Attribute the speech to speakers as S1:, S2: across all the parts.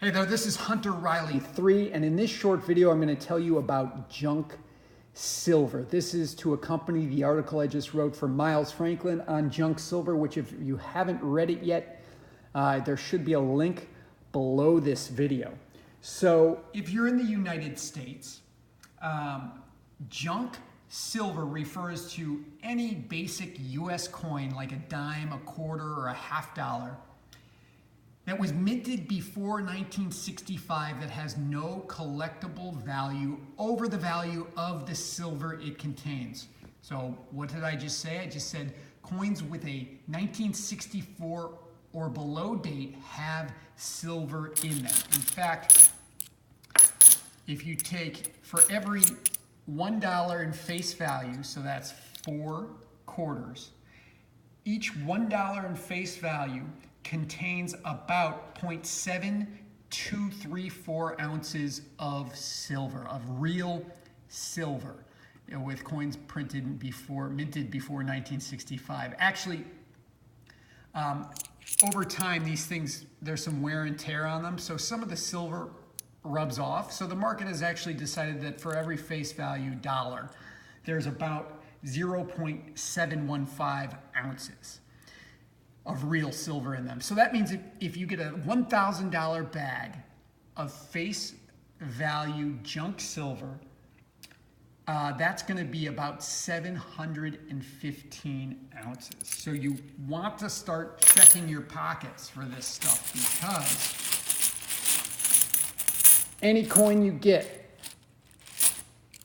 S1: Hey there, this is Hunter Riley 3, and in this short video, I'm going to tell you about junk silver. This is to accompany the article I just wrote for Miles Franklin on junk silver, which if you haven't read it yet, there should be a link below this video. So if you're in the United States, junk silver refers to any basic US coin like a dime, a quarter, or a $50 that was minted before 1965 that has no collectible value over the value of the silver it contains. So what did I just say? I just said coins with a 1964 or below date have silver in them. In fact, if you take for every $1 in face value, so that's 4 quarters, each $1 in face value contains about 0.7234 ounces of silver, of real silver, with coins minted before 1965. Actually, over time, these things, there's some wear and tear on them, so some of the silver rubs off. So the market has actually decided that for every face value dollar, there's about 0.715 ounces of real silver in them. So that means if you get a $1,000 bag of face value junk silver, that's going to be about 715 ounces. So you want to start checking your pockets for this stuff, because any coin you get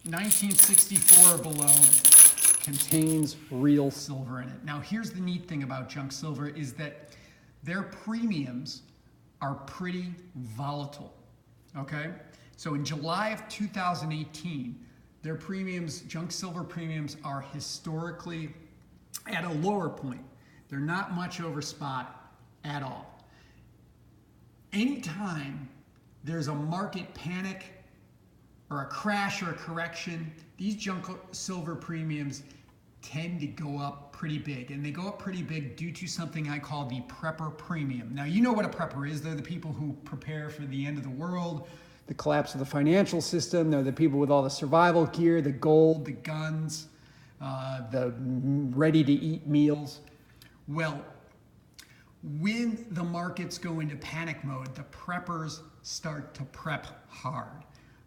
S1: 1964 or below contains real silver in it. Now, here's the neat thing about junk silver is that their premiums are pretty volatile, okay? So in July of 2018, their premiums, junk silver premiums, are historically at a lower point. They're not much over spot at all. Anytime there's a market panic or a crash or a correction, these junk silver premiums tend to go up pretty big. And they go up pretty big due to something I call the prepper premium. Now, you know what a prepper is. They're the people who prepare for the end of the world, the collapse of the financial system. They're the people with all the survival gear, the gold, the guns, the ready-to-eat meals. Well, when the markets go into panic mode, the preppers start to prep hard.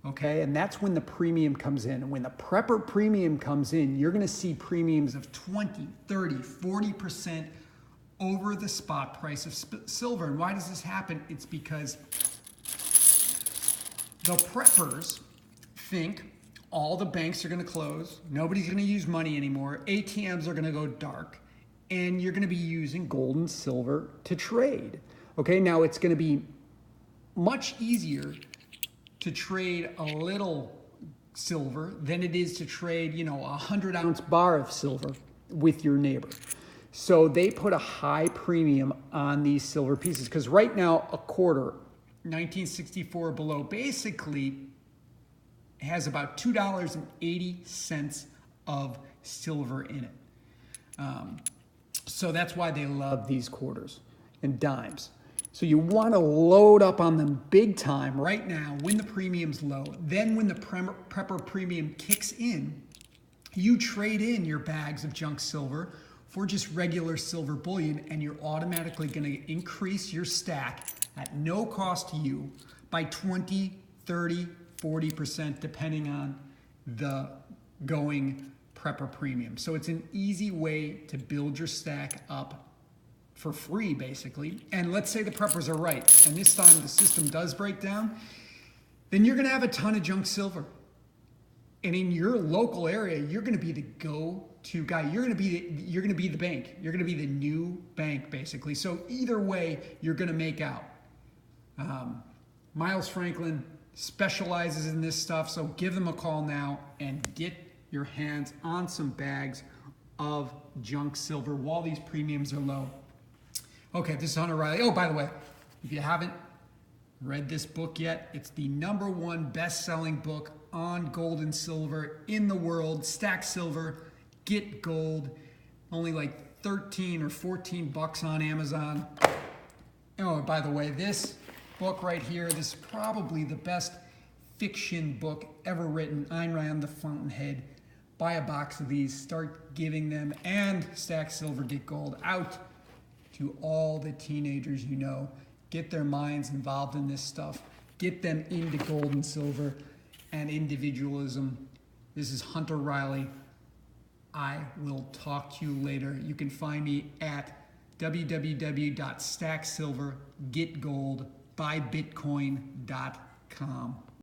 S1: Okay, and that's when the premium comes in. And when the prepper premium comes in, you're going to see premiums of 20, 30, 40% over the spot price of silver. And why does this happen? It's because the preppers think all the banks are going to close, nobody's going to use money anymore, ATMs are going to go dark, and you're going to be using gold and silver to trade. Okay, now it's going to be much easier to trade a little silver than it is to trade, a 100-ounce bar of silver with your neighbor. So they put a high premium on these silver pieces, because right now a quarter, 1964 below, basically has about $2.80 of silver in it. So that's why they love these quarters and dimes. So you want to load up on them big time right now when the premium's low. Then when the prepper premium kicks in, you trade in your bags of junk silver for just regular silver bullion, and you're automatically going to increase your stack at no cost to you by 20, 30, 40%, depending on the going prepper premium. So it's an easy way to build your stack up for free, basically. And let's say the preppers are right, and this time the system does break down, then you're going to have a ton of junk silver. And in your local area, you're going to be the go-to guy. You're going to be the bank. You're going to be the new bank, basically. So either way, you're going to make out. Miles Franklin specializes in this stuff, so give them a call now and get your hands on some bags of junk silver while these premiums are low. Okay, this is Hunter Riley. Oh, by the way, if you haven't read this book yet, it's the #1 best-selling book on gold and silver in the world. Stack Silver, Get Gold. Only like 13 or 14 bucks on Amazon. Oh, by the way, this book right here. This is probably the best fiction book ever written. Ayn Rand, The Fountainhead. Buy a box of these, start giving them, and Stack Silver, Get Gold out to all the teenagers you know. Get their minds involved in this stuff. Get them into gold and silver and individualism. This is Hunter Riley. I will talk to you later. You can find me at www.stacksilvergetgoldbybitcoin.com.